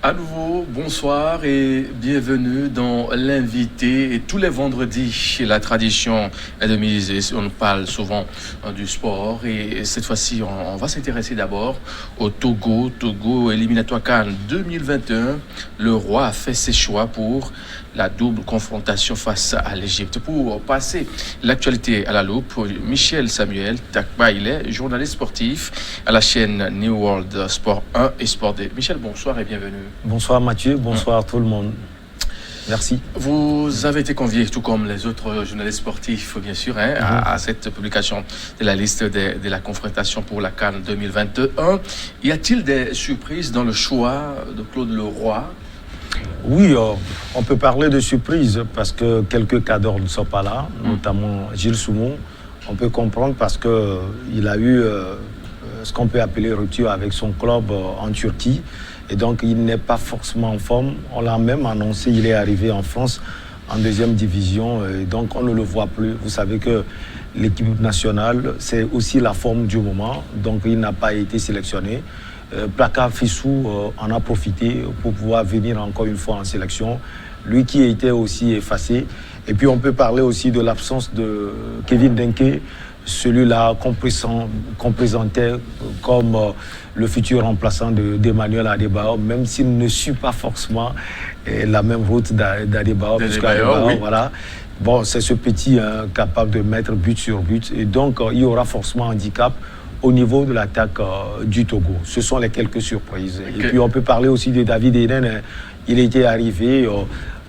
À nouveau, bonsoir et bienvenue dans l'invité. Et tous les vendredis, chez la tradition est de mise, on parle souvent du sport. Et cette fois-ci, on va s'intéresser d'abord au Togo. Togo éliminatoire CAN 2021. Le roi a fait ses choix pour la double confrontation face à l'Égypte. Pour passer l'actualité à la loupe, Michel Samuel Takba, il est journaliste sportif à la chaîne New World Sport 1 et Sport 2. Michel, bonsoir et bienvenue. Bonsoir Mathieu, bonsoir tout le monde. Merci. Vous avez été convié, tout comme les autres journalistes sportifs, bien sûr, à cette publication de la liste de la confrontation pour la CAN 2021. Y a-t-il des surprises dans le choix de Claude Leroy? Oui, on peut parler de surprise parce que quelques cadres ne sont pas là, notamment Gilles Soumon. On peut comprendre parce qu'il a eu ce qu'on peut appeler rupture avec son club en Turquie. Et donc, il n'est pas forcément en forme. On l'a même annoncé, il est arrivé en France en deuxième division. Et donc, on ne le voit plus. Vous savez que l'équipe nationale, c'est aussi la forme du moment. Donc, il n'a pas été sélectionné. Plaka Fissou en a profité pour pouvoir venir encore une fois en sélection. Lui qui était aussi effacé. Et puis, on peut parler aussi de l'absence de Kevin Denke, celui-là qu'on présentait comme le futur remplaçant d'Emmanuel Adebayor, même s'il ne suit pas forcément la même route d'Adebayor. Oui. Voilà. Bon, c'est ce petit capable de mettre but sur but. Et donc, il y aura forcément un handicap au niveau de l'attaque du Togo. Ce sont les quelques surprises. Okay. Et puis, on peut parler aussi de David Eden. Il était arrivé...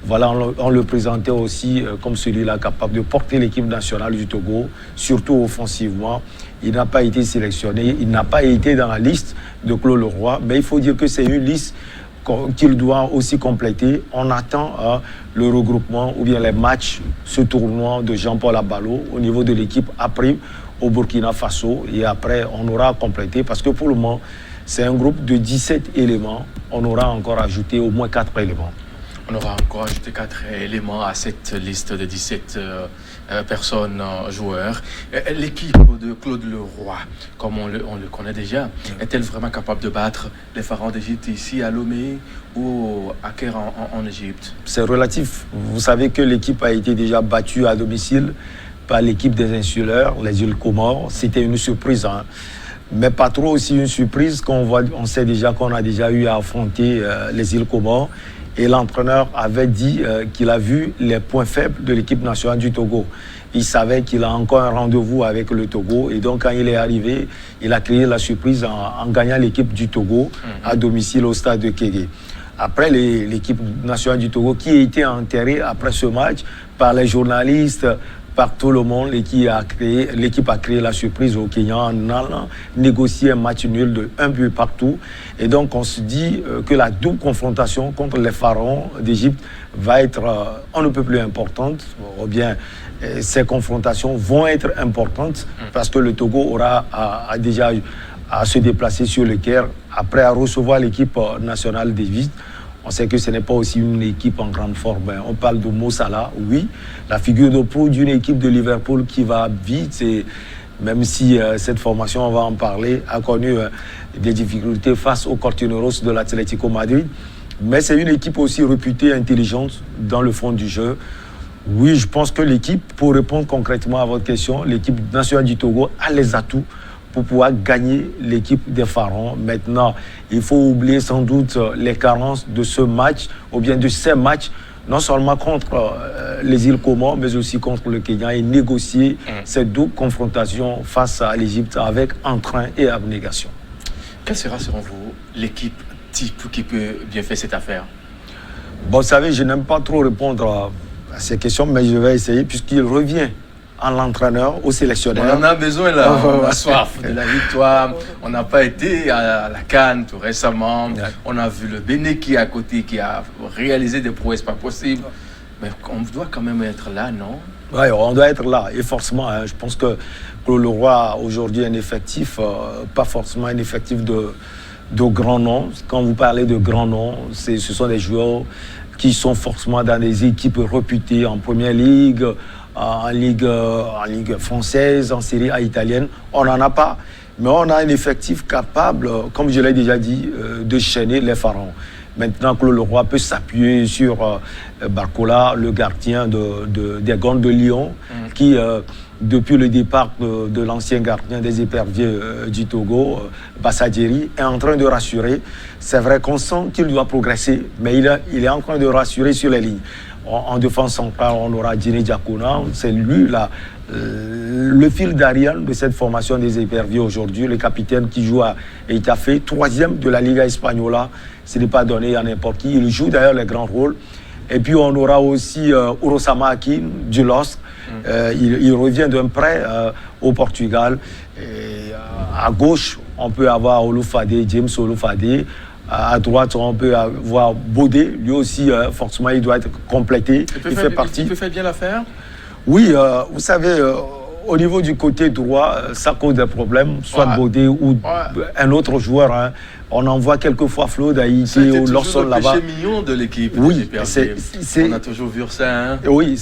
Voilà, on le présentait aussi comme celui-là capable de porter l'équipe nationale du Togo, surtout offensivement. Il n'a pas été sélectionné, il n'a pas été dans la liste de Claude Leroy, mais il faut dire que c'est une liste qu'il doit aussi compléter. On attend le regroupement ou bien les matchs, ce tournoi de Jean-Paul Abalo au niveau de l'équipe après au Burkina Faso. Et après, on aura complété parce que pour le moment, c'est un groupe de 17 éléments. On aura encore ajouté au moins 4 éléments. On aura encore ajouté 4 éléments à cette liste de 17 personnes, joueurs. L'équipe de Claude Leroy, comme on le connaît déjà, est-elle vraiment capable de battre les pharaons d'Égypte ici à Lomé ou à Caire en Égypte? C'est relatif. Vous savez que l'équipe a été déjà battue à domicile par l'équipe des insulaires, les îles Comores. C'était une surprise, hein. Mais pas trop aussi une surprise on sait déjà qu'on a déjà eu à affronter les îles Comores. Et l'entraîneur avait dit qu'il a vu les points faibles de l'équipe nationale du Togo. Il savait qu'il a encore un rendez-vous avec le Togo. Et donc, quand il est arrivé, il a créé la surprise en gagnant l'équipe du Togo à domicile au stade de Kégué. Après, l'équipe nationale du Togo qui a été enterrée après ce match par les journalistes, par tout le monde, l'équipe a créé la surprise au Kenya en allant négocier un match nul de 1 but partout. Et donc on se dit que la double confrontation contre les pharaons d'Égypte va être on ne peut plus importante, ou bien ces confrontations vont être importantes parce que le Togo aura déjà à se déplacer sur le Caire après à recevoir l'équipe nationale d'Égypte. On sait que ce n'est pas aussi une équipe en grande forme. On parle de Mo Salah, oui, la figure de proue d'une équipe de Liverpool qui va vite. Et même si cette formation, on va en parler, a connu des difficultés face aux Cortineros de l'Atlético Madrid. Mais c'est une équipe aussi réputée intelligente dans le fond du jeu. Oui, je pense que l'équipe, pour répondre concrètement à votre question, l'équipe nationale du Togo a les atouts pour pouvoir gagner l'équipe des pharaons. Maintenant, il faut oublier sans doute les carences de ce match, ou bien de ces matchs, non seulement contre les îles Comores, mais aussi contre le Kenya, et négocier cette double confrontation face à l'Égypte avec entrain et abnégation. Quelle sera, selon vous, l'équipe type qui peut bien faire cette affaire? Bon, vous savez, je n'aime pas trop répondre à ces questions, mais je vais essayer, puisqu'il revient à l'entraîneur, au sélectionneur. On en a besoin là, on a soif de la victoire. On n'a pas été à la CAN tout récemment. On a vu le Bénin qui est à côté, qui a réalisé des prouesses pas possibles. Mais on doit quand même être là, non? Oui, on doit être là. Et forcément, je pense que Claude Leroy a aujourd'hui un effectif, pas forcément un effectif de grands noms. Quand vous parlez de grands noms, ce sont des joueurs qui sont forcément dans des équipes réputées en première ligue, en ligue française, en série A italienne. On n'en a pas. Mais on a un effectif capable, comme je l'ai déjà dit, de chaîner les pharaons. Maintenant, Claude Leroy peut s'appuyer sur Barcola, le gardien des Gonds de Lyon, qui, depuis le départ de l'ancien gardien des éperviers du Togo, Bassadjeri, est en train de rassurer. C'est vrai qu'on sent qu'il doit progresser, mais il est en train de rassurer sur les lignes. En défense centrale, on aura Djini Diakona, c'est lui là, le fil d'Ariane de cette formation des éperviers aujourd'hui, le capitaine qui joue à Etafé, 3e de la Liga Espagnola, ce n'est pas donné à n'importe qui, il joue d'ailleurs les grands rôles. Et puis on aura aussi Urosama Akin du LOSC, il revient d'un prêt au Portugal. Et, à gauche, on peut avoir Olufade, James Olufade. À droite, on peut avoir Bodé, lui aussi, forcément, il doit être complété. Il fait partie. Il peut faire bien l'affaire? Oui, vous savez, au niveau du côté droit, ça cause des problèmes, soit Bodé ou un autre joueur. Hein. On en voit quelquefois Flo d'Haïti ou Lawson là-bas. C'est le péché mignon de l'équipe. Oui, on a toujours vu ça. Hein. Oui,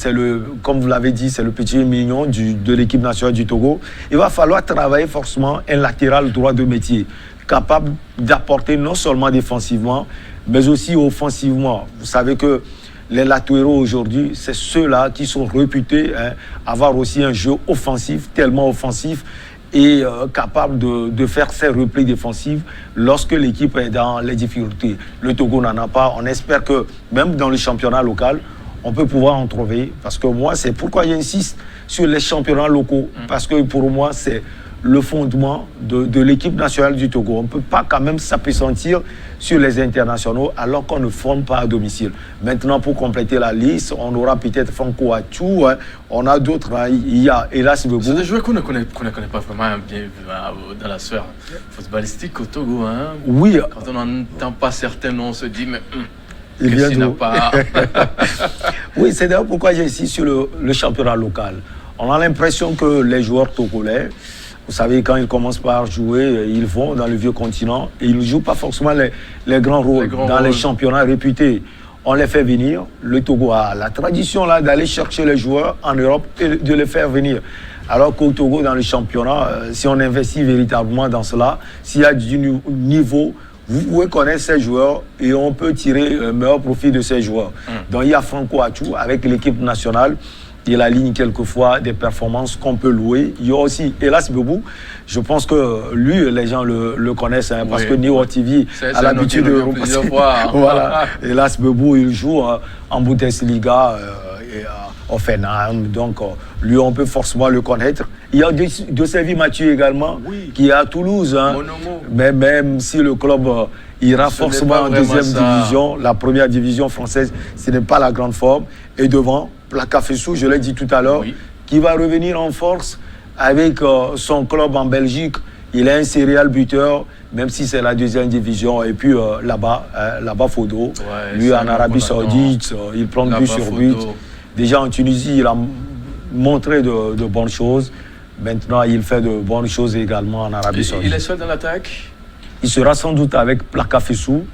comme vous l'avez dit, c'est le péché mignon de l'équipe nationale du Togo. Il va falloir travailler forcément un latéral droit de métier, capable d'apporter non seulement défensivement, mais aussi offensivement. Vous savez que les latéraux aujourd'hui, c'est ceux-là qui sont réputés avoir aussi un jeu offensif, tellement offensif, et capable de faire ses replis défensifs lorsque l'équipe est dans les difficultés. Le Togo n'en a pas. On espère que même dans le championnat local, on peut pouvoir en trouver. Parce que moi, c'est pourquoi j'insiste sur les championnats locaux. Parce que pour moi, c'est le fondement de l'équipe nationale du Togo. On ne peut pas quand même s'apesantir sur les internationaux alors qu'on ne forme pas à domicile. Maintenant, pour compléter la liste, on aura peut-être Franco Achou, on a d'autres, il y a Elas Bebou. C'est des joueurs qu'on ne connaît pas vraiment bien dans la sphère footballistique au Togo. Hein. Oui. Quand on n'entend pas certains noms, on se dit, mais il vient n'a pas... Oui, c'est d'ailleurs pourquoi j'ai ici sur le championnat local. On a l'impression que les joueurs togolais, vous savez, quand ils commencent par jouer, ils vont dans le vieux continent et ils ne jouent pas forcément les grands rôles dans les championnats réputés. On les fait venir. Le Togo a la tradition là d'aller chercher les joueurs en Europe et de les faire venir. Alors qu'au Togo, dans le championnat, si on investit véritablement dans cela, s'il y a du niveau, vous pouvez connaître ces joueurs et on peut tirer le meilleur profit de ces joueurs. Donc il y a Franco Achou avec l'équipe nationale. Il aligne quelquefois des performances qu'on peut louer. Il y a aussi Elas Bebou. Je pense que lui, les gens le connaissent parce que Neo TV a l'habitude de repasser. Voilà. Elas Bebou, il joue en Bundesliga et Offenheim. Donc, lui, on peut forcément le connaître. Il y a Dosevi Mathieu également, qui est à Toulouse. Hein. Mais même si le club ira forcément en deuxième division, la première division française, ce n'est pas la grande forme. Et devant, Plaka Fessou, je l'ai dit tout à l'heure, qui va revenir en force avec son club en Belgique. Il est un serial buteur, même si c'est la deuxième division. Et puis là-bas, Fodo, lui en Arabie Saoudite, il prend but sur but. Déjà en Tunisie, il a montré de bonnes choses. Maintenant, il fait de bonnes choses également en Arabie Saoudite. Il est seul dans l'attaque? Il sera sans doute avec Plaka Fessou.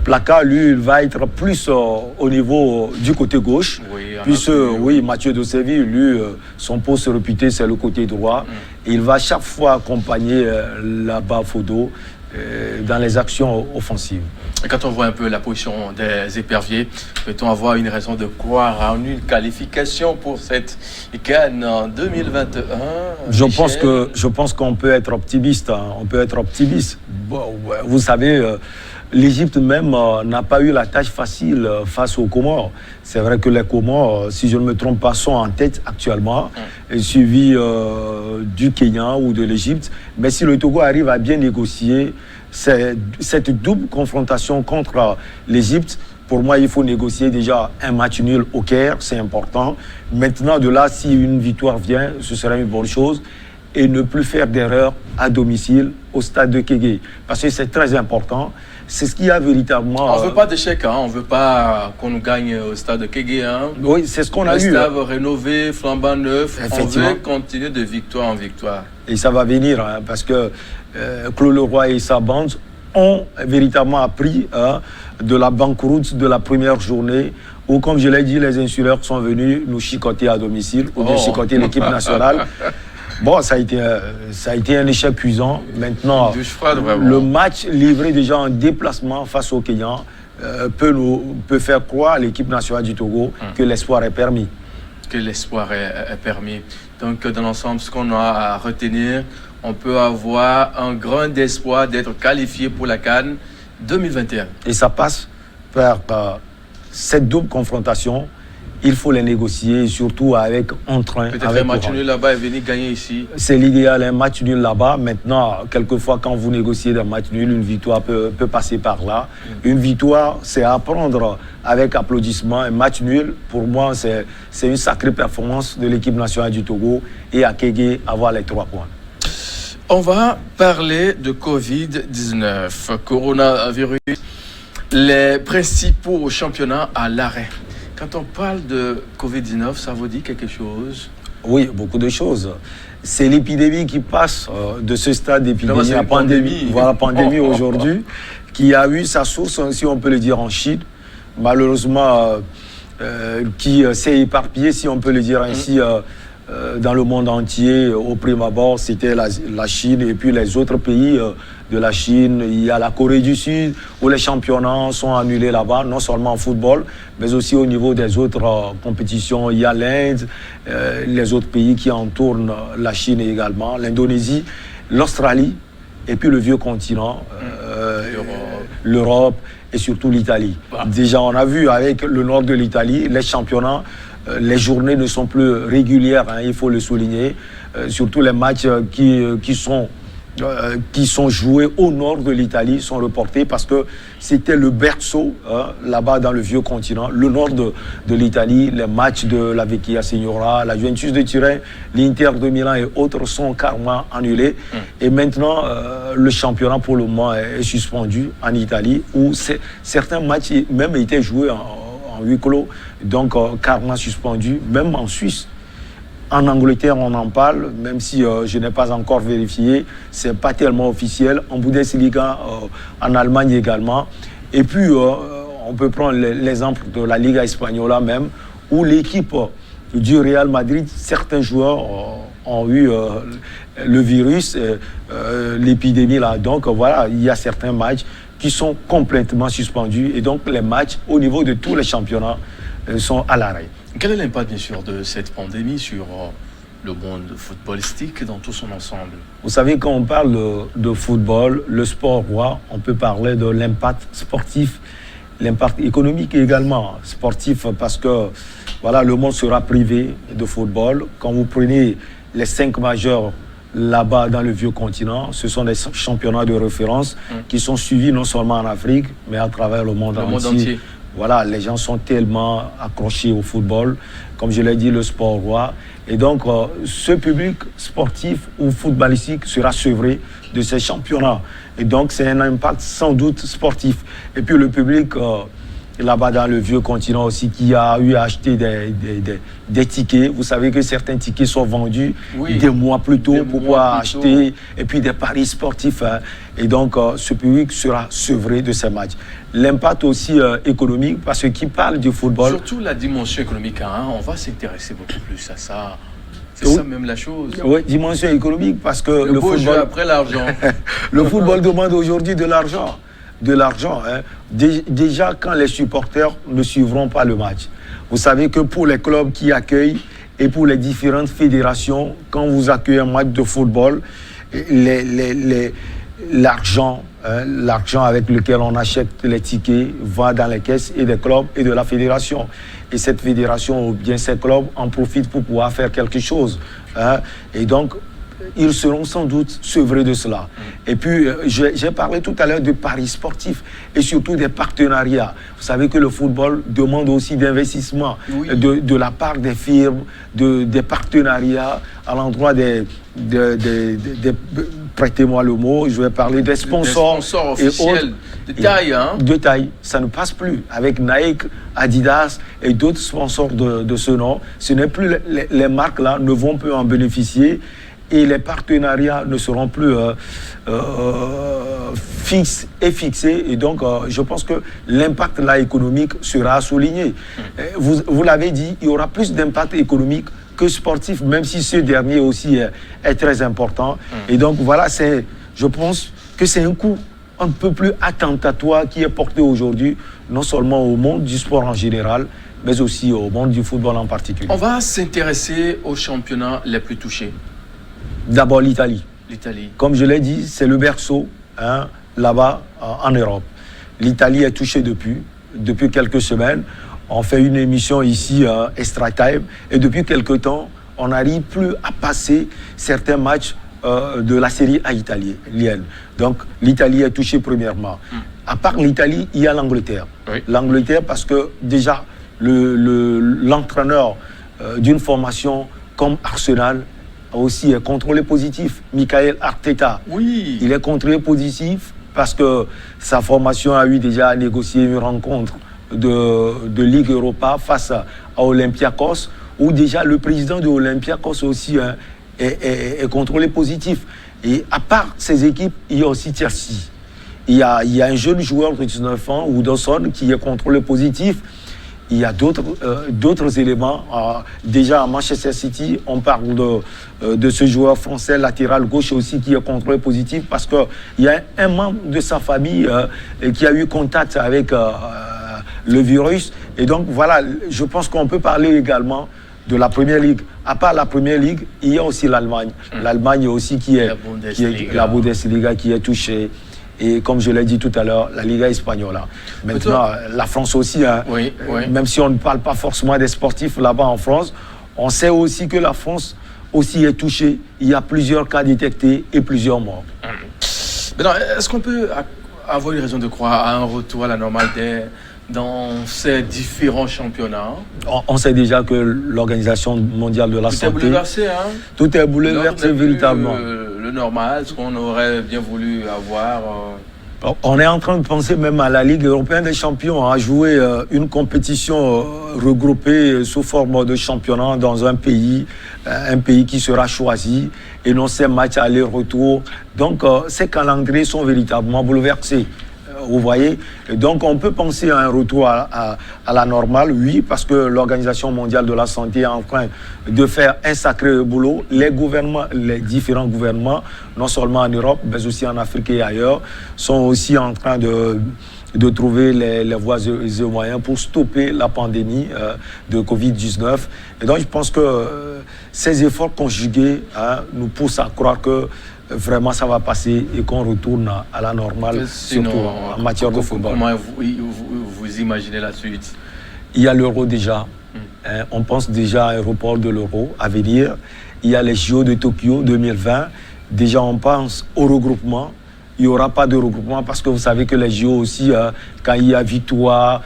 Plaka, lui, il va être plus au niveau du côté gauche. Puis, Mathieu Dosevi, lui, son poste réputé, c'est le côté droit. Il va chaque fois accompagner là-bas Fodo dans les actions offensives. Et quand on voit un peu la position des éperviers, peut-on avoir une raison de croire à une qualification pour cette CAN en 2021? Je pense qu'on peut être optimiste. Hein. On peut être optimiste. Bon, vous savez, l'Égypte même n'a pas eu la tâche facile face aux Comores. C'est vrai que les Comores, si je ne me trompe pas, sont en tête actuellement, suivis du Kenya ou de l'Égypte. Mais si le Togo arrive à bien négocier cette double confrontation contre l'Égypte, pour moi, il faut négocier déjà un match nul au Caire, c'est important. Maintenant, de là, si une victoire vient, ce serait une bonne chose. Et ne plus faire d'erreur à domicile au stade de Kégué. Parce que c'est très important. C'est ce qu'il y a véritablement... On ne veut pas d'échec, hein. On ne veut pas qu'on nous gagne au stade de Kégué. Hein. Oui, c'est ce qu'on a eu. Le stade rénové, flambant neuf. On veut continuer de victoire en victoire. Et ça va venir, hein, parce que Claude Leroy et sa bande ont véritablement appris de la banqueroute de la première journée où, comme je l'ai dit, les insulaires sont venus nous chicoter à domicile ou bien chicoter l'équipe nationale. Bon, ça a été un échec cuisant. Maintenant, Froide, le match livré déjà en déplacement face au Kenya peut faire croire à l'équipe nationale du Togo que l'espoir est permis. Que l'espoir est permis. Donc, dans l'ensemble, ce qu'on a à retenir, on peut avoir un grand espoir d'être qualifié pour la CAN 2021. Et ça passe par cette double confrontation. Il faut les négocier, surtout avec entrain. Peut-être un match nul là-bas et venir gagner ici. C'est l'idéal, un match nul là-bas. Maintenant, quelquefois, quand vous négociez des matchs nuls, une victoire peut passer par là. Une victoire, c'est à prendre avec applaudissement. Un match nul, pour moi, c'est une sacrée performance de l'équipe nationale du Togo et à Kégué avoir les 3 points. On va parler de Covid-19, coronavirus, les principaux championnats à l'arrêt. Quand on parle de Covid-19, ça vous dit quelque chose? Oui, beaucoup de choses. C'est l'épidémie qui passe de ce stade d'épidémie à pandémie. Voilà, pandémie aujourd'hui, qui a eu sa source, si on peut le dire, en Chine. Malheureusement, qui s'est éparpillé, si on peut le dire ainsi, dans le monde entier. Au prime abord, c'était la Chine et puis les autres pays de la Chine. Il y a la Corée du Sud où les championnats sont annulés là-bas, non seulement en football, mais aussi au niveau des autres compétitions. Il y a l'Inde, les autres pays qui entourent la Chine également, l'Indonésie, l'Australie et puis le vieux continent, l'Europe et surtout l'Italie. Déjà, on a vu avec le nord de l'Italie, les championnats, les journées ne sont plus régulières, hein, il faut le souligner. Surtout les matchs qui sont joués au nord de l'Italie sont reportés parce que c'était le berceau, là-bas dans le vieux continent, le nord de l'Italie. Les matchs de la Vecchia Signora, la Juventus de Turin, l'Inter de Milan et autres sont carrément annulés. Et maintenant, le championnat pour le moment est suspendu en Italie, où certains matchs même étaient joués en huis clos, donc carrément suspendu, même en Suisse. En Angleterre, on en parle, même si je n'ai pas encore vérifié, c'est pas tellement officiel. En Bundesliga, en Allemagne également. Et puis, on peut prendre l'exemple de la Liga Espagnola même, où l'équipe du Real Madrid, certains joueurs ont eu le virus, l'épidémie là. Donc voilà, il y a certains matchs qui sont complètement suspendus. Et donc les matchs au niveau de tous les championnats sont à l'arrêt. Quel est l'impact, bien sûr, de cette pandémie sur le monde footballistique dans tout son ensemble? Vous savez, quand on parle de football, le sport roi, on peut parler de l'impact sportif, l'impact économique également. Sportif parce que voilà, le monde sera privé de football. Quand vous prenez les 5 majeurs là-bas dans le vieux continent, ce sont des championnats de référence qui sont suivis non seulement en Afrique, mais à travers le monde entier. Voilà, les gens sont tellement accrochés au football, comme je l'ai dit, le sport roi. Et donc, ce public sportif ou footballistique sera sevré de ces championnats. Et donc, c'est un impact sans doute sportif. Et puis, le public, là-bas dans le vieux continent aussi, qui a eu à acheter des tickets. Vous savez que certains tickets sont vendus des mois plus tôt pour pouvoir acheter. Et puis, des paris sportifs. Hein. Et donc, ce public sera sevré de ces matchs. L'impact aussi économique, parce que qui parle du football... Surtout la dimension économique, hein, on va s'intéresser beaucoup plus à ça. C'est ça même la chose. Oui, dimension économique, parce que le football... jeu après l'argent. Le football demande aujourd'hui de l'argent. De l'argent. Hein. Déjà, quand les supporters ne suivront pas le match. Vous savez que pour les clubs qui accueillent et pour les différentes fédérations, quand vous accueillez un match de football, l'argent avec lequel on achète les tickets va dans les caisses et des clubs et de la fédération. Et cette fédération ou bien ces clubs en profitent pour pouvoir faire quelque chose. Hein. Et donc, ils seront sans doute sevrés de cela. Et puis, j'ai parlé tout à l'heure de paris sportifs et surtout des partenariats. Vous savez que le football demande aussi d'investissement de la part des firmes, des partenariats à l'endroit des prêtez-moi le mot, je vais parler des sponsors. Des sponsors officiels de taille. Hein? De taille. Ça ne passe plus. Avec Nike, Adidas et d'autres sponsors de ce nom, ce n'est plus les marques-là ne vont plus en bénéficier. Et les partenariats ne seront plus fixes et fixés. Et donc, je pense que l'impact là économique sera souligné. Vous l'avez dit, il y aura plus d'impact économique que sportif, même si ce dernier aussi est très important. Et donc voilà, je pense que c'est un coup un peu plus attentatoire qui est porté aujourd'hui, non seulement au monde du sport en général, mais aussi au monde du football en particulier. On va s'intéresser aux championnats les plus touchés. D'abord l'Italie. L'Italie. Comme je l'ai dit, c'est le berceau là-bas en Europe. L'Italie est touchée depuis quelques semaines. On fait une émission ici, Extra Time, et depuis quelques temps, on n'arrive plus à passer certains matchs de la série A italienne. Donc l'Italie est touchée premièrement. À part l'Italie, il y a l'Angleterre. Oui. L'Angleterre parce que déjà l'entraîneur d'une formation comme Arsenal aussi est contrôlé positif. Michael Arteta, Oui. il est contrôlé positif parce que sa formation a eu déjà à négocier une rencontre de Ligue Europa face à Olympiakos, où déjà le président de Olympiakos aussi est contrôlé positif. Et à part ces équipes, il y a aussi Chelsea. Il y a un jeune joueur de 19 ans, Woodson, qui est contrôlé positif. Il y a d'autres éléments. Déjà à Manchester City, on parle de ce joueur français latéral gauche aussi qui est contrôlé positif parce qu'il y a un membre de sa famille qui a eu contact avec le virus. Et donc voilà, je pense qu'on peut parler également de la Première Ligue. À part la Première Ligue, il y a aussi l'Allemagne. L'Allemagne aussi qui est la Bundesliga qui est touchée. Et comme je l'ai dit tout à l'heure, la Liga Española. Maintenant, la France aussi, Oui. Même si on ne parle pas forcément des sportifs là-bas en France, on sait aussi que la France aussi est touchée. Il y a plusieurs cas détectés et plusieurs morts. Maintenant, est-ce qu'on peut avoir une raison de croire à un retour à la normale dans ces différents championnats? On sait déjà que l'Organisation mondiale de la santé... Tout est bouleversé, hein? Tout est bouleversé véritablement. Le normal, ce qu'on aurait bien voulu avoir. On est en train de penser même à la Ligue européenne des champions, à jouer une compétition regroupée sous forme de championnat dans un pays qui sera choisi, et non ces matchs aller-retour. Donc ces calendriers sont véritablement bouleversés. Vous voyez, et donc on peut penser à un retour à la normale, oui, parce que l'Organisation mondiale de la santé est en train de faire un sacré boulot. Les différents gouvernements, non seulement en Europe, mais aussi en Afrique et ailleurs, sont aussi en train de trouver les voies et moyens pour stopper la pandémie de Covid-19. Et donc je pense que ces efforts conjugués nous poussent à croire que vraiment ça va passer et qu'on retourne à la normale, surtout en matière de football. Comment vous imaginez la suite? Il y a l'Euro déjà. On pense déjà à un report de l'Euro à venir. Il y a les JO de Tokyo 2020. Déjà, on pense au regroupement. Il n'y aura pas de regroupement parce que vous savez que les JO aussi, quand il y a victoire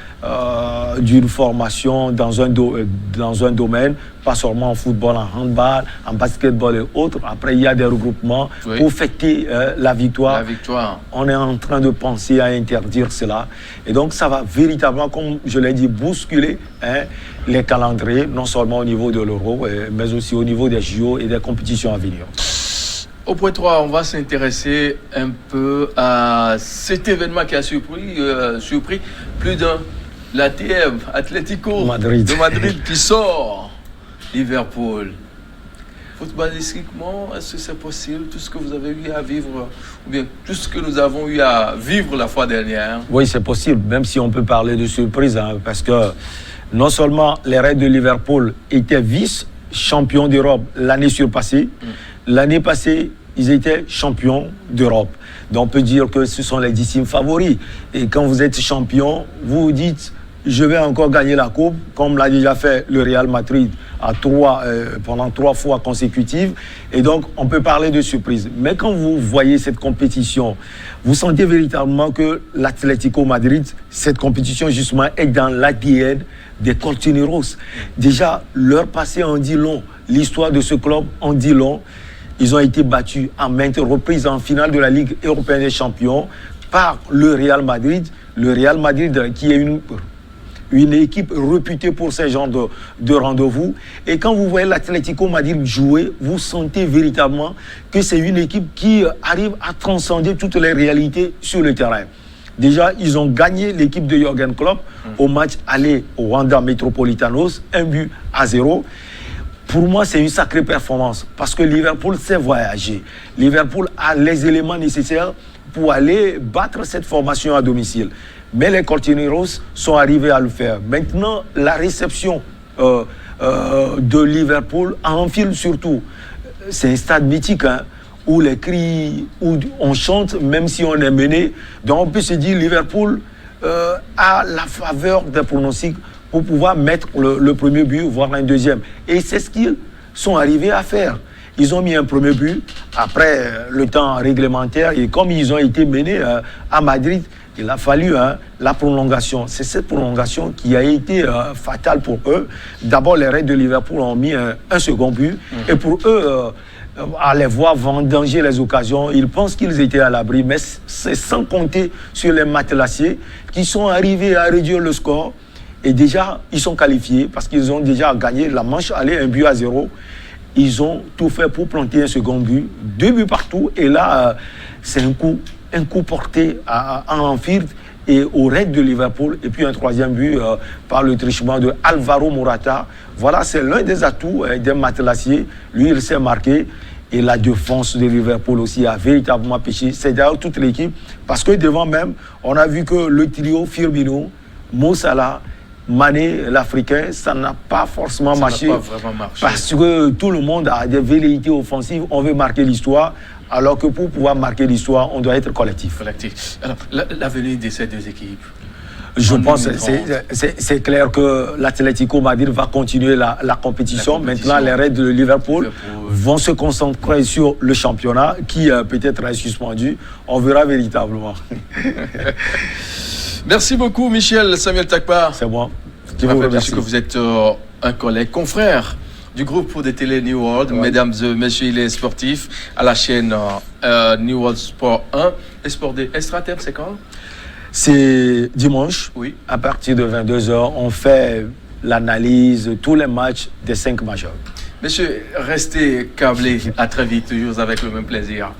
d'une formation dans un domaine, pas seulement en football, en handball, en basketball et autres, après il y a des regroupements pour fêter la victoire. On est en train de penser à interdire cela. Et donc ça va véritablement, comme je l'ai dit, bousculer les calendriers, non seulement au niveau de l'Euro, mais aussi au niveau des JO et des compétitions à venir. Au point 3, on va s'intéresser un peu à cet événement qui a surpris plus d'un. L'ATM, Atlético de Madrid qui sort Liverpool. Footballistiquement, est-ce que c'est possible, tout ce que vous avez eu à vivre, ou bien tout ce que nous avons eu à vivre la fois dernière? Oui, c'est possible, même si on peut parler de surprise, parce que non seulement les Reds de Liverpool étaient vice-champions d'Europe l'année surpassée, l'année passée, ils étaient champions d'Europe. Donc on peut dire que ce sont les 10e favoris. Et quand vous êtes champion, vous vous dites, je vais encore gagner la coupe, comme l'a déjà fait le Real Madrid pendant 3 fois consécutives. Et donc, on peut parler de surprise. Mais quand vous voyez cette compétition, vous sentez véritablement que l'Atlético Madrid, cette compétition justement, est dans l'ADN des Colchoneros. Déjà, leur passé en dit long. L'histoire de ce club en dit long. Ils ont été battus à maintes reprises en finale de la Ligue européenne des champions par le Real Madrid. Le Real Madrid qui est une équipe réputée pour ce genre de rendez-vous. Et quand vous voyez l'Atlético Madrid jouer, vous sentez véritablement que c'est une équipe qui arrive à transcender toutes les réalités sur le terrain. Déjà, ils ont gagné l'équipe de Jürgen Klopp au match aller au Wanda Metropolitanos, 1-0. Pour moi, c'est une sacrée performance parce que Liverpool sait voyager. Liverpool a les éléments nécessaires pour aller battre cette formation à domicile. Mais les Colchoneros sont arrivés à le faire. Maintenant, la réception de Liverpool à Anfield surtout, c'est un stade mythique, hein, où les cris, où on chante même si on est mené. Donc on peut se dire Liverpool a la faveur des pronostics pour pouvoir mettre le premier but, voire un deuxième. Et c'est ce qu'ils sont arrivés à faire. Ils ont mis un premier but après le temps réglementaire et comme ils ont été menés à Madrid, il a fallu la prolongation. C'est cette prolongation qui a été fatale pour eux. D'abord, les Reds de Liverpool ont mis un second but. Et pour eux, à les voir vendanger les occasions, ils pensent qu'ils étaient à l'abri. Mais c'est sans compter sur les matelassiers qui sont arrivés à réduire le score. Et déjà, ils sont qualifiés parce qu'ils ont déjà gagné la manche aller 1-0. Ils ont tout fait pour planter un second but. 2 buts partout. Et là, c'est un coup porté à Anfield et au Red de Liverpool. Et puis un troisième but par le trichement de Alvaro Morata. Voilà, c'est l'un des atouts des matelassiers. Lui, il s'est marqué. Et la défense de Liverpool aussi a véritablement pêché. C'est d'ailleurs toute l'équipe. Parce que devant même, on a vu que le trio Firmino, Mo Salah, Mané, l'Africain, ça n'a pas forcément marché. Ça n'a pas vraiment marché. Parce que tout le monde a des velléités offensives. On veut marquer l'histoire. Alors que pour pouvoir marquer l'histoire, on doit être collectif. Alors, l'avenir de ces deux équipes. Je pense que c'est clair que l'Atlético Madrid va continuer la compétition. Maintenant, les Reds de Liverpool vont se concentrer sur le championnat qui peut-être est suspendu. On verra véritablement. Merci beaucoup, Michel Samuel Takpa. C'est moi. Je vous remercie que vous êtes un collègue, confrère du groupe de télé New World. Ouais. Mesdames et messieurs, il est sportif à la chaîne New World Sport 1. Les sports des Estratem, c'est quand? C'est dimanche. Oui. À partir de 22h, on fait l'analyse de tous les matchs des 5 majeurs. Monsieur, restez câblés. À très vite, toujours avec le même plaisir.